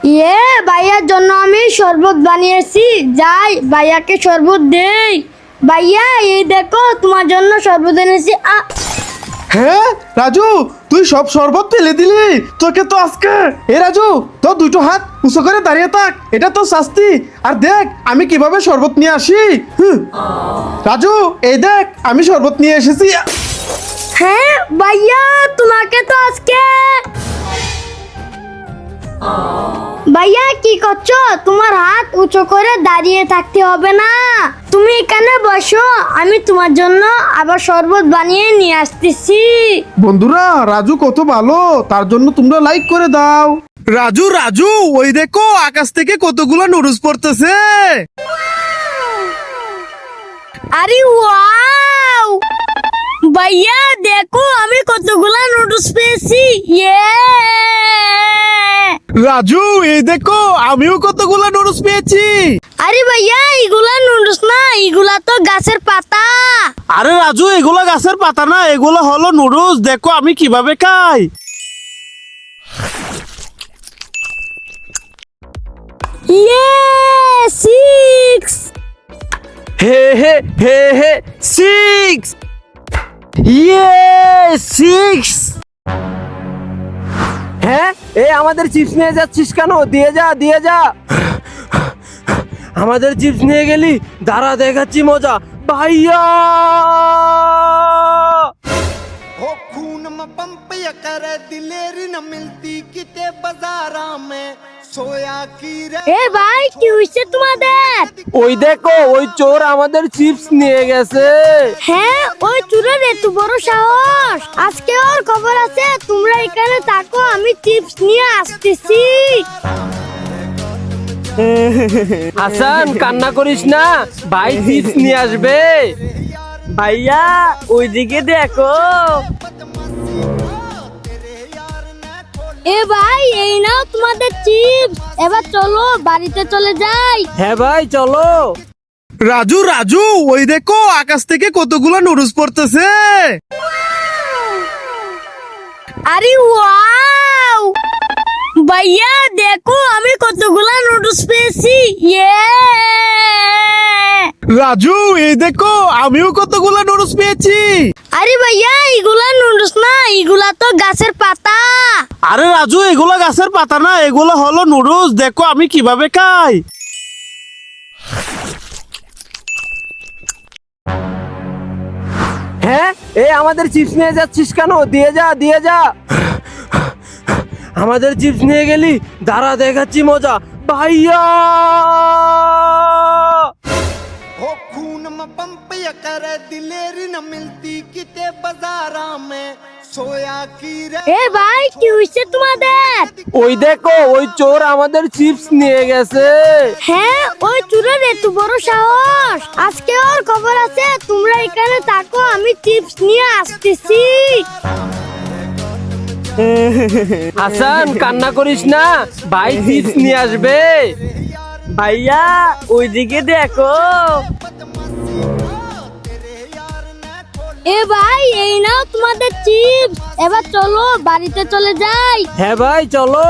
ইয়ে ভাইয়ার জন্য আমি শরবত বানিয়েছি, যাই ভাইয়াকে শরবত দেই। ভাইয়া এই দেখো তোমার জন্য শরবত এনেছি। হ্যাঁ রাজু, তুই সব শরবত ফেলে দিলি। তোকে তো আজকে রাজু, তোর দুটো হাত উঁচু করে দাঁড়িয়ে থাক, এটা তো শাস্তি। আর দেখ আমি কিভাবে শরবত নিয়ে আসি। রাজু এই দেখ আমি শরবত নিয়ে এসেছি। হ্যাঁ ভাইয়া, তোমাকে তো আজকে। ভাইয়া কি করছো? তোমার হাত উঁচু করে দাঁড়িয়ে থাকতে হবে না, তুমি এখানে বসো, আমি তোমার জন্য আবার শরবত বানিয়ে নিয়ে আসতেছি। বন্ধুরা রাজু কত ভালো, তার জন্য তোমরা লাইক করে দাও। রাজু রাজু ওই দেখো আকাশ থেকে কতগুলো নুডলস পড়তেছে। আরে ওয়াও ভাইয়া, দেখো আমি কতগুলা নুডলস পেয়েছি। ইয়ে রাজু এই দেখো আমিও কতগুলো নুডলস পেয়েছি। আরে ভাইয়া, এগুলা নুডলস না, এগুলা তো গাছের পাতা। আরে রাজু এগুলো গাছের পাতা না, এগুলো হলো নুডলস। দেখো আমি কিভাবে খাই। ইয়ে 6। হে হে হে হে 6। ইয়ে 6। হ্যাঁ এই আমাদের চিপস নিয়ে যাচ্ছিস কেন? দিয়ে যা দিয়ে যা। আমাদের চিপস নিয়ে গেলি, দাঁড়া দেখাচ্ছি মজা। ভাইয়া हो खून में पंप या करे दिलेरी न मिलती किते बाजारा में सोया की रे। এ ভাই, কি হইছে তোমাদের? ওই দেখো ওই চোর আমাদের চিপস নিয়ে গেছে। হ্যাঁ, ওই চুরের এত বড় সাহস। আজকে ওর খবর আছে, তোমরা এখানে থাকো, আমি চিপস নিয়ে আসতেছি। হাসান কান্না করিস না, ভাই চিপস নিয়ে আসবে। ভাইয়া ওইদিকে দেখো। এ ভাই, এই নাও তোমাদের চিপস, এবার চলো বাড়িতে চলে যাই। হ্যাঁ ভাই চলো। রাজু রাজু ওই দেখো আকাশ থেকে কতগুলো নুডলস পড়তেছে। আরে ওয়াও ভাইয়া, দেখো আমি কতগুলা নুডলস পেয়েছি। ইয়ে রাজু এই দেখো আমিও কতগুলো নুডলস পেয়েছি। আরে ভাইয়া, এগুলা নুডলস না, এগুলা তো গাছের পাতা। আরে রাজু এগুলো গাছের পাতা না, এগুলো হলো নুডলস। দেখো আমি কিভাবে খাই। হ্যাঁ এই আমাদের চিপস নিয়ে যাচ্ছিস কেন? দিয়ে যা দিয়ে যা। আমাদের চিপস নিয়ে গেলি, দাঁড়া দেখাচ্ছি মজা। ভাইয়া हो खून में पंप या करे दिलेरी न मिलती किते बाजारा में सोया की रे। এ ভাই, কি হইছে তোমাদের? ওই দেখো ওই চোর আমাদের চিপস নিয়ে গেছে। হ্যাঁ, ওই চুরের এত বড় সাহস। আজকে ওর খবর আছে, তোমরা এখানে থাকো, আমি চিপস নিয়ে আসতেছি। হাসান কান্না করিস না, ভাই চিপস নিয়ে আসবে। ভাইয়া ওইদিকে দেখো। এ ভাই, এই নাও তোমাদের চিপস, এবার চলো বাড়িতে চলে যাই। হ্যাঁ ভাই চলো।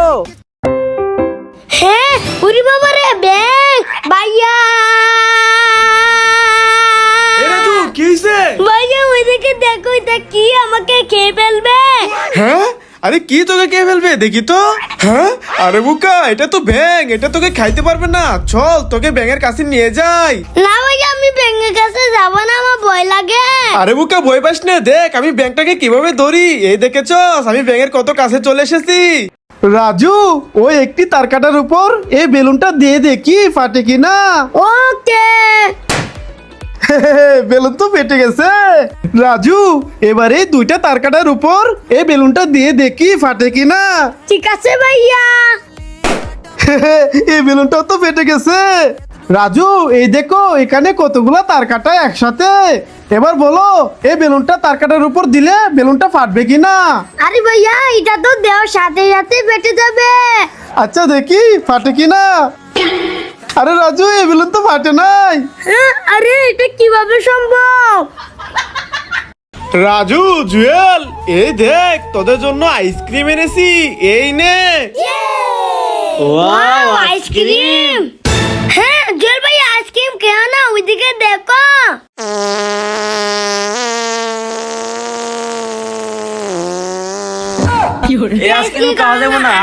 হ্যাঁ, উরি বাবা রে, ব্যাগ। ভাইয়া রাজু কি হইছে? ভাইয়া ওইদিকে দেখো, এটা কি আমাকে খেয়ে ফেলবে? হ্যাঁ আরে কি তোকে কে ফেলবে দেখি তো। হ্যাঁ আরে বুকা, এটা তো ব্যাঙ, এটা তোকে খাইতে পারবে না। চল তোকে ব্যাঙের কাছে নিয়ে যাই। না ভাইয়া, আমি ব্যাঙের কাছে যাব না, আমার ভয় লাগে। আরে বুকা ভয় পাস না, দেখ আমি ব্যাঙটাকে কিভাবে ধরি। এই দেখেছস আমি ব্যাঙের কত কাছে চলে এসেছি। রাজু ওই একটি তারকাটার উপর এই বেলুনটা দিয়ে দেখি ফাটে কিনা। ওকে। বেলুন তো ফেটে গেছে। রাজু এবারে দুইটা তারকাটার উপর এই বেলুনটা দিয়ে দেখি ফাটে কিনা। ঠিক আছে ভাইয়া। এই বেলুনটাও তো ফেটে গেছে। রাজু এই দেখো এখানে কতগুলা তারকাটা একসাথে। এবার বলো এই বেলুনটা তারকাটার উপর দিলে বেলুনটা ফাটবে কিনা। আরে ভাইয়া, এটা তো দেওয়ার সাথে সাথে ফেটে যাবে। আচ্ছা দেখি ফাটে কিনা। আরে রাজু এই বেলুন তো ফাটে নাই। হ্যাঁ, আরে এটা কিভাবে সম্ভব? রাজু জুয়েল এই দেখ তোদের জন্য আইসক্রিম এনেছি, এই নে। Wow ice cream. হ্যাঁ জুয়েল ভাই আইসক্রিম খেও না, ওইদিকে দেখো। এই আইসক্রিম খাওয়া যাবে না।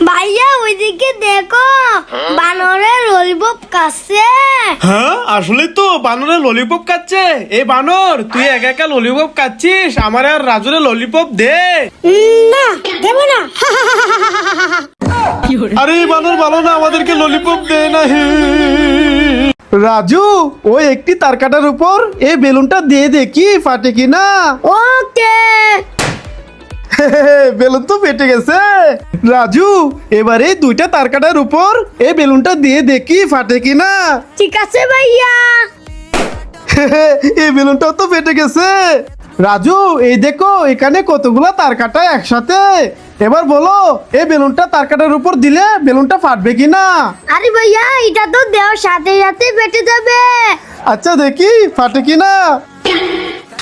ভাইয়া ওইদিকে দেখো, বানরের ললিপপ কাছে। হ্যাঁ আসলে তো বানরের ললিপপ খাচ্ছে। এই বানর তুই একা একা ললিপপ খাচ্ছিস, আমার আর রাজুরে ললিপপ দে। না দেব না। আরে এই বানর ভালো না, আমাদেরকে ললিপপ দে না। রাজু ওই একটি তার কাটার উপর এই বেলুনটা দিয়ে দেখি ফাটে কিনা। ওকে। বেলুন তো ফেটে গেছে। রাজু এবারে এই দুইটা তার কাটার উপর এই বেলুনটা দিয়ে দেখি ফাটে কিনা। ঠিক আছে ভাইয়া। এই বেলুনটাও তো ফেটে গেছে। রাজু এই দেখো এখানে কতগুলা তার কাটা একসাথে। এবার বলো এই বেলুনটা তার কাটার উপর দিলে বেলুনটা ফাটবে কিনা। আরে ভাইয়া এটা তো দেওয়ার সাথে সাথে ফেটে যাবে। আচ্ছা দেখি ফাটে কিনা।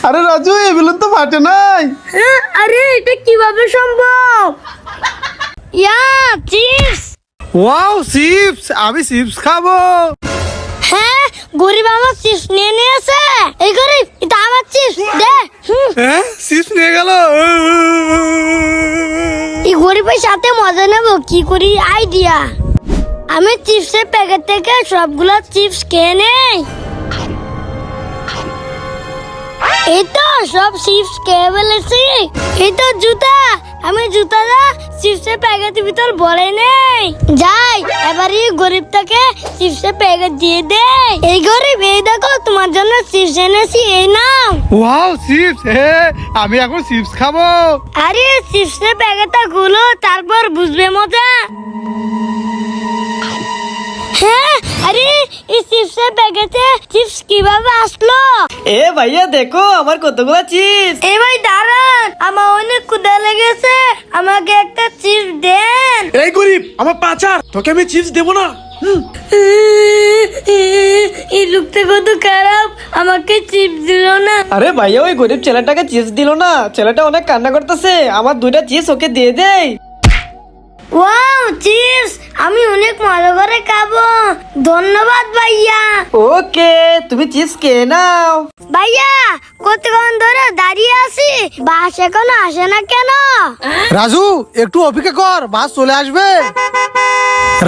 আরে রাজু এই বেলুন তো ফাটে নাই। হ্যাঁ, আরে এটা কিভাবে সম্ভব? ইয়া চিপস। ওয়াও চিপস, আমি চিপস খাবো। হ্যাঁ গরিব আমার চিপস নিয়ে নিয়েছে। এই গরিব এটা আমার চিপস দে। হ্যাঁ চিপস নিয়ে গেল। এই গরিবের সাথে মজা নেব কি করি আইডিয়া। আমি চিপসের প্যাকেট থেকে সবগুলো চিপস খেয়ে নেই। এই তো সব চিপস খেয়ে ফেলেছি। এই তো জুতা, আমি জুতাটা চিপসের প্যাকেটের ভিতর ভরে নেই। যাই এবার এই গরিবটাকে চিপসের প্যাকেট দিয়ে দে। এই গরিব এই দেখো তোমার জন্য চিপস এনেছি, এই নাও। ওয়াও চিপস, আমি এখন চিপস খাবো। আরে চিপসের প্যাকেটটা গুলো তারপর বুঝবে মজা। হ্যাঁ আরে এই চিপসের প্যাকেটে চিপস কিভাবে আসলো? এ ভাইয়া দেখো আমার কতগুলো চিপস। এই ভাই দাঁড়ান, আমার অনেক ক্ষুধা লেগেছে, আমাকে একটা চিপস দেন। এই গরিব আমার পাচার, তোকে আমি চিপস দেবো না। এই লোকটা কত খারাপ, আমাকে চিপস দিল না। আরে ভাইয়া ওই গরিব ছেলেটাকে চিপস দিল না, ছেলেটা অনেক কান্না করতেছে, আমার দুইটা চিপস ওকে দিয়ে দেই। ওয়াও চিপস, আমি অনেক মজা করে খাবো। ধন্যবাদ ভাইয়া। ওকে তুমি চিপস খেয়ে নাও। ভাইয়া কতক্ষণ ধরে দাঁড়িয়ে আছি, বাস এখনো আসে না কেন? রাজু একটু অপেক্ষা কর, বাস চলে আসবে।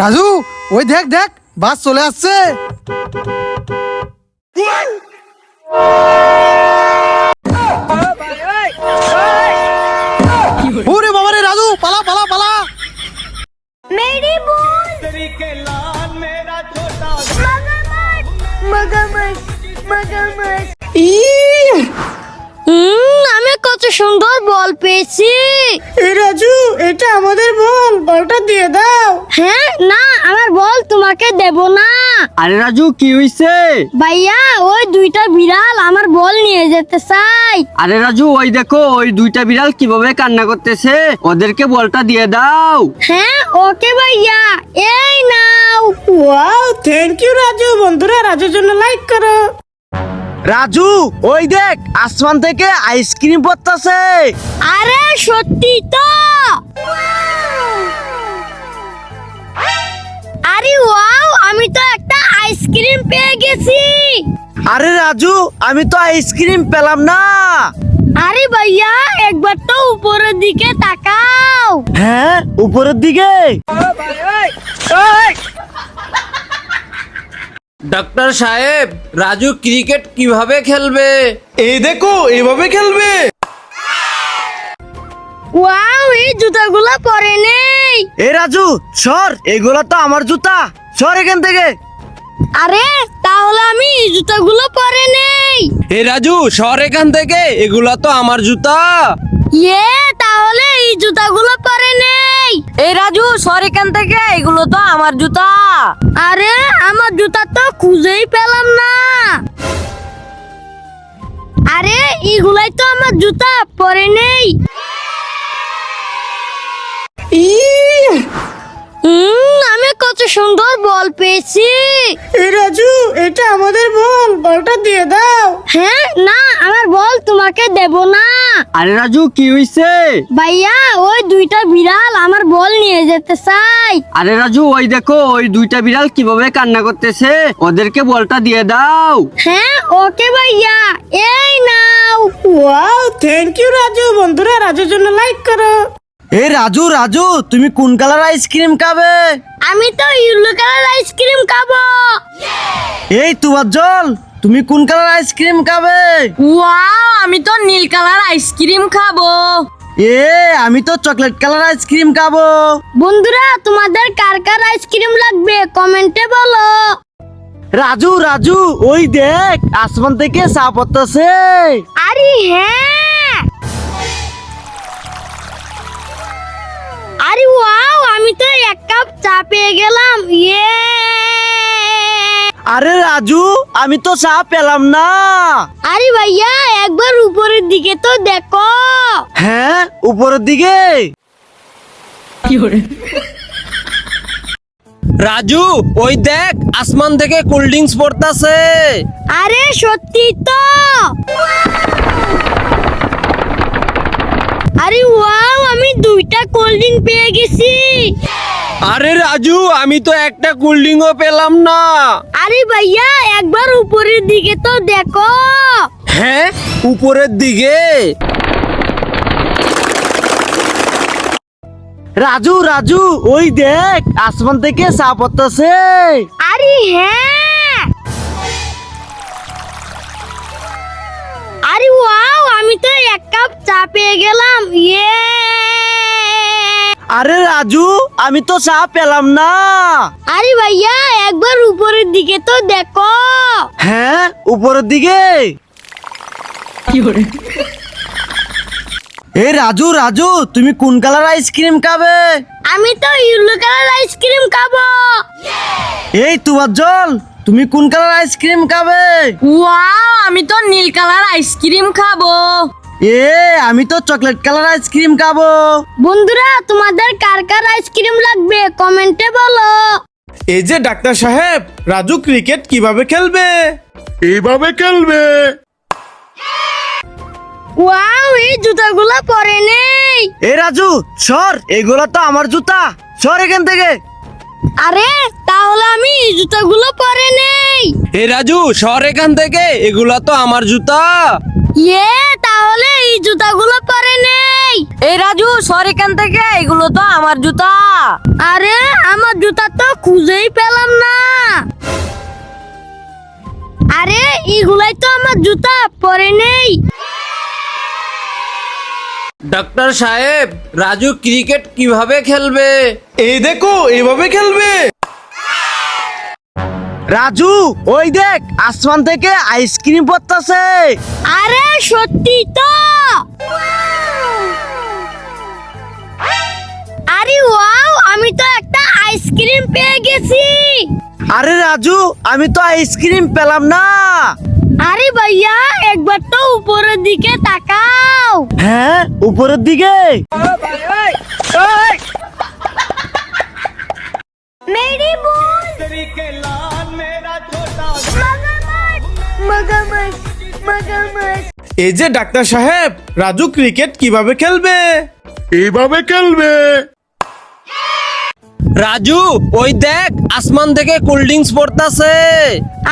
রাজু ওই দেখ দেখ বাস চলে আসছে। ওরে বাবা রে রাজু পালা পালা পালা। মেরি বোন মগরমাছ মগরমাছ। আমি কত সুন্দর বল পেয়েছি। রাজু এটা আমাদের বল, বলটা দিয়ে দাও। হ্যাঁ না আমার বল তোমাকে দেব না। আরে রাজু কি হইছে? ভাইয়া ওই দুইটা বিড়াল আমার বল নিয়ে যেতে চাই। আরে রাজু ওই দেখো ওই দুইটা বিড়াল কিভাবে কান্না করতেছে, ওদেরকে বলটা দিয়ে দাও। হ্যাঁ ওকে ভাইয়া, এই নাও। Wow thank you Raju. বন্ধুরা রাজুর জন্য লাইক করো। রাজু ওই দেখ আসমান থেকে আইসক্রিম পড়তাছে। আরে সত্যি তো। আরে ওয়াও আমি তো একটা আইসক্রিম পেয়ে গেছি। আরে রাজু আমি তো আইসক্রিম পেলাম না। আরে ভাইয়া একবার তো উপরের দিকে তাকাও। হ্যাঁ উপরের দিকে। ডাক্তার সাহেব রাজু ক্রিকেট কিভাবে খেলবে? এই দেখো এইভাবে খেলবে। ওয়াও এই জুতাগুলো পরে নেই। এ রাজু সর, এগুলো তো আমার জুতা, সর এখান থেকে। আরে তাহলে আমি এই জুতাগুলো পরে নেই। এ রাজু সর এখান থেকে, এগুলা তো আমার জুতা। ইয়ে তাহলে এই জুতাগুলো পরে নেই। এই রাজু সর এখান থেকে, এগুলো তো আমার জুতা। আরে আমার জুতা তো খুঁজেই পেলাম না। আরে এগুলাই তো আমার জুতা পরে নেই। আমি কত সুন্দর বল পেয়েছি। এই রাজু, এটা আমাদের বল, বলটা দিয়ে দাও। হ্যাঁ, না আমার বল তোমাকে দেব না। আরে রাজু কি হইছে? ভাইয়া ওই দুইটা বিড়াল আমার বল নিয়ে যেতে চাই। আরে রাজু ওই দেখো ওই দুইটা বিড়াল কিভাবে কান্না করতেছে, ওদেরকে বলটা দিয়ে দাও। হ্যাঁ ওকে ভাইয়া, এই নাও। Wow, thank you Raju. বন্ধুরা রাজুর জন্য লাইক করো। এই রাজু রাজু, তুমি কোন কালার আইসক্রিম খাবে? আমি তো ইয়েলো কালার আইসক্রিম খাবো। এই তোমার জল, তুমি কোন কালার আইসক্রিম খাবে? ওয়াও, আমি তো নীল কালার আইসক্রিম খাবো। আমি তো চকলেট কালার আইসক্রিম খাবো। বন্ধুরা তোমাদের কার কার আইসক্রিম লাগবে কমেন্টে বলো। রাজু রাজু, ওই দেখ আসমান থেকে চা পড়তেছে। আরে হ্যাঁ, আরে ওয়াও, আমি তো এক কাপ চা পেয়ে গেলাম। ইয়ে, আরে রাজু, আমি তো চা পেলাম না। আরে ভাইয়া একবার উপরের দিকে তো দেখো। হ্যাঁ, উপরের দিকে। রাজু ওই দেখ আসমান থেকে কোল্ড ড্রিঙ্কস পড়তাছে। আরে সত্যি তো। আরে ওয়াও, আমি দুইটা কোল্ড ড্রিঙ্ক পেয়ে গেছি। আরে রাজু আমি তো একটা কোল্ড ড্রিঙ্কও পেলাম না। আরে ভাইয়া একবার উপরের দিকে তো দেখো। হ্যাঁ, উপরের দিকে। রাজু রাজু, ওই দেখ আসমান থেকে চা পড়তেছে। আরে হ্যাঁ, আরে ওয়াও, আমি তো এক কাপ চা পেয়ে গেলাম। ইয়ে, আরে রাজু, আমি তো চা পেলাম না। আরে ভাইয়া একবার উপরের দিকে তো দেখো। হ্যাঁ, উপরের দিকে। এই রাজু রাজু, তুমি কোন কালার আইসক্রিম খাবে? আমি তো ইয়েলো কালার আইসক্রিম খাবো। এই তোমার জল, তুমি কোন কালার আইসক্রিম খাবে? ওয়াও, আমি তো নীল কালার আইসক্রিম খাবো। আমি তো চকলেট কালার আইসক্রিম খাবো। বন্ধুরা তোমাদের কার কার আইসক্রিম লাগবে কমেন্টে বলো। এই যে ডাক্তার সাহেব, রাজু ক্রিকেট কিভাবে খেলবে? এইভাবে খেলবে। ওয়াও, এই জুতাগুলো পরে নেই। এই রাজু সর, এগুলো তো আমার জুতা, সর এখান থেকে। আরে তাহলে আমি এই জুতাগুলো পরে নেই। হে রাজু সর এখান থেকে, এগুলা তো আমার জুতা। ইয়ে, তাহলে এই জুতাগুলো পরে নেই। এই রাজু সর এখান থেকে, এগুলো তো আমার জুতা। আরে আমার জুতা তো খুঁজেই পেলাম না। আরে এগুলাই তো আমার জুতা, পরে নেই। ডাক্তার সাহেব রাজু ক্রিকেট কিভাবে খেলবে? এই দেখো এইভাবে খেলবে। রাজু ওই দেখ আসমান থেকে আইসক্রিম পড়তেছে। আরে সত্যি তো। আরে ওয়াও, আমি তো একটা আইসক্রিম পেয়ে গেছি। আরে রাজু, আমি তো আইসক্রিম পেলাম না। আরে ভাইয়া একবার তো উপরের দিকে তাকাও। হ্যাঁ, উপরের দিকে। মেরি বল। মগরমাছ, মগরমাছ। এই যে ডাক্তার সাহেব, রাজু ক্রিকেট কিভাবে খেলবে? এইভাবে খেলবে। রাজু ওই দেখ আসমান থেকে কোল্ড ড্রিঙ্কস পড়তাছে।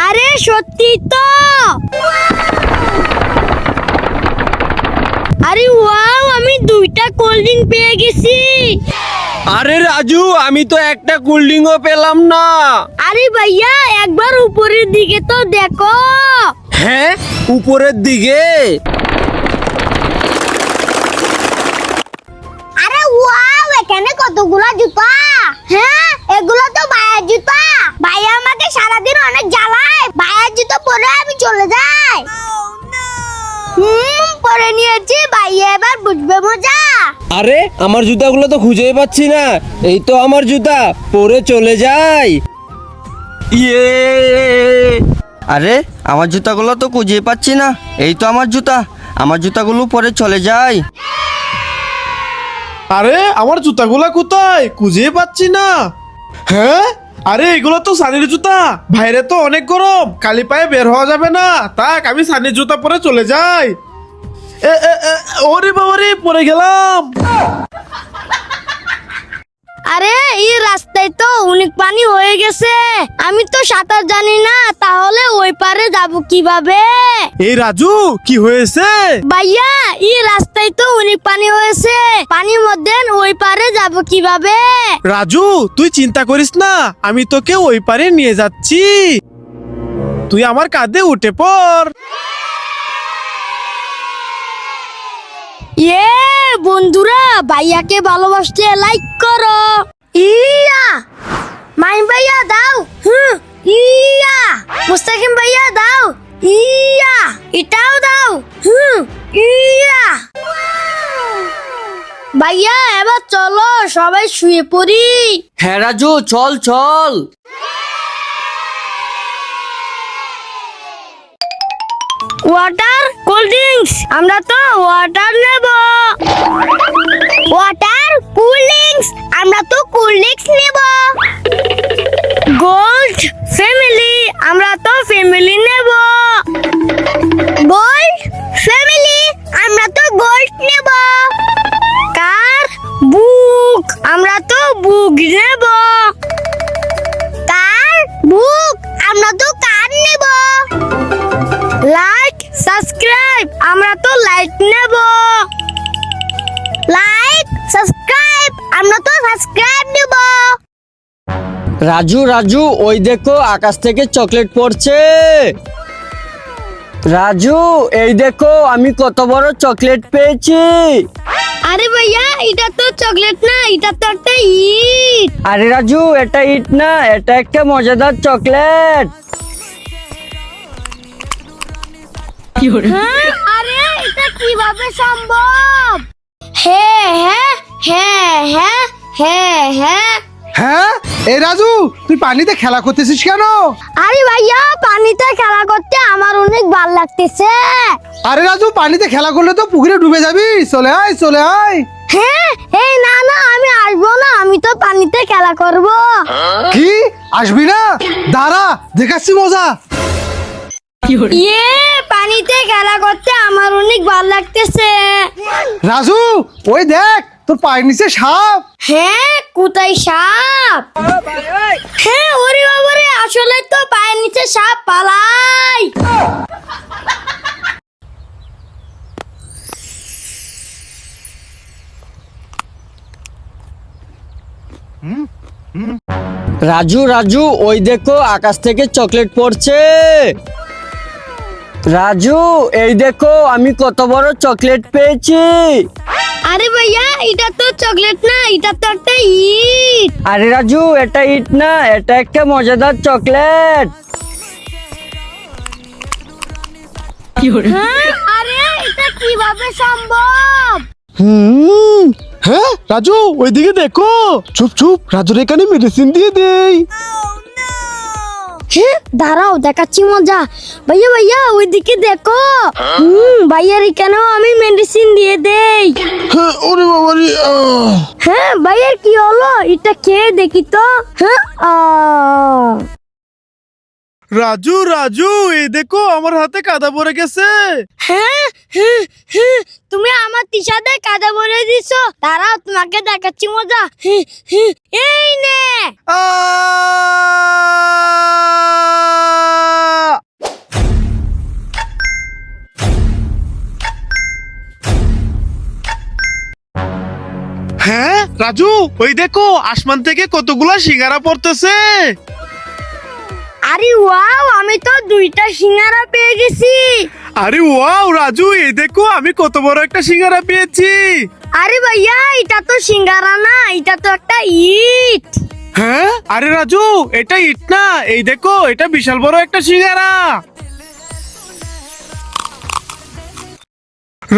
আরে সত্যি তো। আরে ওয়াও, আমি দুইটা কোল্ড ড্রিঙ্ক পেয়ে গেছি। আরে রাজু আমি তো একটা কোল্ড ড্রিঙ্কও পেলাম না। আরে ভাইয়া একবার উপরের দিকে তো দেখো। হ্যাঁ, উপরের দিকে। আরে ওয়াও, এখানে কতগুলা জুতা। হ্যাঁ, এগুলো তো ভাইয়ের জুতা। ভাইয়া আমাকে সারাদিন অনেক জ্বালায়। ভাইয়ের জুতো পরে আমি চলে যাই। পরে নিয়েছি, ভাইয়া এবার বুঝবে মজা। আরে আমার জুতাগুলো তো খুঁজেই পাচ্ছি না। এই তো আমার জুতা, পরে চলে যাই। ইয়ে, আরে আমার জুতাগুলো তো খুঁজে পাচ্ছি না। এই তো আমার জুতা, আমার জুতাগুলো পরে চলে যায়। আরে আমার জুতাগুলা কোথায়? খুঁজে পাচ্ছি না। হ্যাঁ, আরে এগুলো তো সানির জুতা, বাইরে তো অনেক গরম, খালি পায়ে বের হওয়া যাবে না। তাক আমি সানির জুতা পরে চলে যাই। ওরে বাবা রে, পরে গেলাম। আরে এই রাস্তায় তো অনেক পানি হয়ে গেছে, আমি তো সাঁতার জানি না, তাহলে ওই পারে যাব কিভাবে? এই রাজু, কি হয়েছে? ভাইয়া এই রাস্তায় তো অনেক পানি হয়েছে, পানির মধ্যে ওই পারে যাব কিভাবে? রাজু, তুই চিন্তা করিস না, আমি তোকে ওই পারে নিয়ে যাচ্ছি। তুই আমার কাঁধে উঠে পড়। ইয়ে বন্ধুরা, ভাইয়াকে ভালোবাসলে লাইক করো। ইয়া মাইন ভাইয়া দাও। ইয়া মুস্তাকিম ভাইয়া দাও। ইয়া এটাও দাও। ইয়া ভাইয়া এবার চলো সবাই শুয়ে পড়ি। হ্যাঁ রাজু, চল চল। ওয়াটার, কোল্ড ড্রিঙ্কস, আমরা তো ওয়াটার নেব। ওয়াটার, কুল ড্রিঙ্কস, আমরা তো কুল ড্রিঙ্কস নেব। গোল্ড, ফ্যামিলি, আমরা তো ফ্যামিলি নেব। গোল্ড, ফ্যামিলি, আমরা তো গোল্ড নেব। কার, বুক, আমরা তো বুক নেব। কার, বুক, আমরা তো কার নেব। লাইক, সাবস্ক্রাইব, আমরা তো লাইক নেব। লাইক, সাবস্ক্রাইব, আমরা তো সাবস্ক্রাইব নেব। রাজু রাজু, ওই দেখো আকাশ থেকে চকলেট পড়ছে। রাজু, এই দেখো আমি কত বড় চকলেট পেয়েছি। আরে ভাইয়া, এটা তো চকলেট না, এটা তো একটা ইট। আরে রাজু, এটা ইট না, এটা একটা মজাদার চকলেট। হ্যাঁ, আরে এটা কিভাবে সম্ভব? হ্যাঁ হ্যাঁ হ্যাঁ হ্যাঁ হ্যাঁ হ্যাঁ। হ্যাঁ, এই রাজু, তুই পানিতে খেলা করতেছিস কেন? আরে ভাইয়া, পানিতে খেলা করতে আমার অনেক ভালো লাগতেছে। আরে রাজু, পানিতে খেলা করলে তো পুকুরে ডুবে যাবি, চলে আয় চলে আয়। হ্যাঁ, এই না না, আমি আসবো না, আমি তো পানিতে খেলা করব। কি, আসবি না? দাঁড়া, দেখাচ্ছি মজা। ইয়ে, পানিতে খেলা করতে আমার অনেক ভালো লাগতেছে। রাজু, ওই দেখ তোর পায়ের নিচে সাপ। হ্যাঁ, কোথায় সাপ? হ্যাঁ, ওরে বাবারে, আসলে তো পায়ের নিচে সাপ, পালাই। রাজু রাজু, ওই দেখো আকাশ থেকে চকলেট পড়ছে। রাজু, এই দেখো আমি কত বড় চকলেট পেয়েছি। আরে ভাইয়া, এটা তো চকলেট না, এটা তো একটা ইট। আরে রাজু, এটা ইট না, এটা একটা মজাদার চকলেট। হ্যাঁ, আরে এটা কিভাবে সম্ভব? হ্যাঁ রাজু, ওইদিকে দেখো। চুপ চুপ, রাজুর এখানে মেডিসিন দিয়ে দেই। হ্যাঁ, দাঁড়াও, দেখাচ্ছি মজা। ভাইয়া ভাইয়া, ওইদিকে দেখো। ভাইয়ার এখানেও আমি মেডিসিন দিয়ে দেই। হ্যাঁ, ওরে বাবা রে, হ্যাঁ ভাইয়ার কি হলো, এটা খেয়ে দেখি তো। হ্যাঁ, রাজু রাজু, এই দেখো আমার হাতে কাদা পড়ে গেছে। হ্যাঁ হ্যাঁ হ্যাঁ, তুমি আমার টিশার্টে কাদা ভরে দিছো, দাঁড়াও তোমাকে দেখাচ্ছি মজা। এই নে। হ্যাঁ রাজু, ওই দেখো আসমান থেকে কতগুলা সিঙ্গারা পড়তেছে। আরে ওয়াও, আমি তো 2টা সিঙ্গারা পেয়ে গেছি। আরে ওয়াও রাজু, এই দেখো আমি কত বড় একটা সিঙ্গারা পেয়েছি। আরে ভাইয়া, এটা তো সিঙ্গারা না, এটা তো একটা ইট। হ্যাঁ, আরে রাজু, এটা ইট না, এই দেখো এটা বিশাল বড় একটা সিঙ্গারা।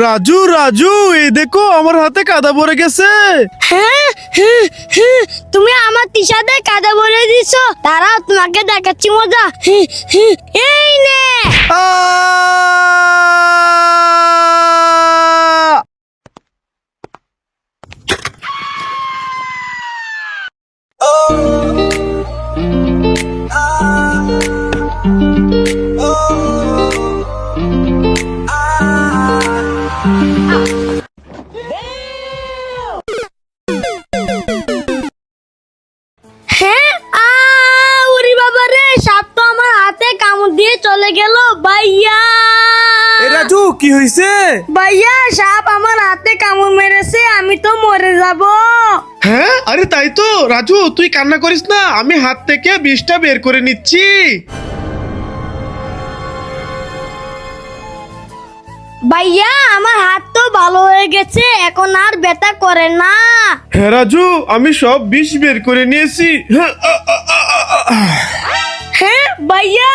রাজু রাজু, এই দেখো আমার হাতে কাদা পড়ে গেছে। হ্যাঁ হ্যাঁ হ্যাঁ, তুমি আমার টিশার্টে কাদা ভরে দিছো, দাঁড়াও তোমাকে দেখাচ্ছি মজা। এই নে। আহ! দিয়ে চলে গেল ভাইয়া। এ রাজু কি হয়েছে? ভাইয়া সাপ আমার হাতে কামড় মেরেছে, আমি তো মরে যাব। হ্যাঁ, আরে তাই তো। রাজু তুই কান্না করিস না, আমি হাত থেকে বিষটা বের করে নিচ্ছি। ভাইয়া আমার হাত তো ভালো হয়ে গেছে, এখন আর ব্যথা করে না। হ্যাঁ রাজু, আমি সব বিষ বের করে নিয়েছি। হ্যাঁ ভাইয়া,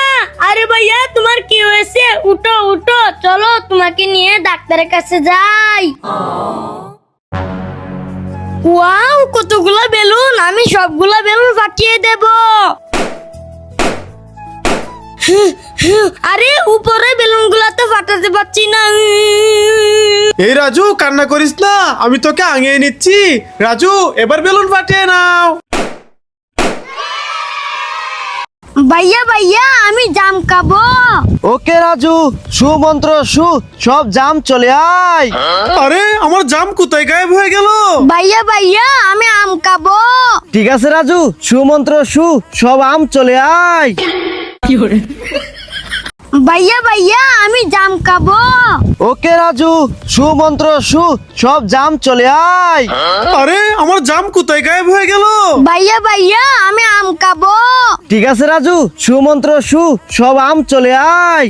আরে ভাইয়া তোমার কি হয়েছে? উঠো উঠো, চলো তোমাকে নিয়ে ডাক্তারের কাছে যাই। ওয়াও, কতগুলা বেলুন! আমি সবগুলা বেলুন ফাটিয়ে দেব। আরে উপরে বেলুন গুলা তো ফাটাতে পারছি না। এই রাজু কান্না করিস না, আমি তোকে আঙিয়ে নিচ্ছি। রাজু এবার বেলুন ফাটিয়ে নাও। ভাইয়া ভাইয়া আমি জাম খাবো। ওকে রাজু, সুমন্ত্র সু, সব জাম চলে আয়। আরে আমার জাম কোথায় গায়েব হয়ে গেল? ভাইয়া ভাইয়া আমি আম খাবো। ঠিক আছে রাজু, সুমন্ত্র সু, সব আম চলে আয়। ভাইয়া ভাইয়া আমি জাম খাবো। ওকে রাজু, সুমন্ত্র সু, সব জাম চলে আয়। আরে আমার জাম কোথায় গায়েব হয়ে গেল? ভাইয়া ভাইয়া আমি আম খাবো। ঠিক আছে রাজু, সুমন্ত্র সু, সব আম চলে আয়।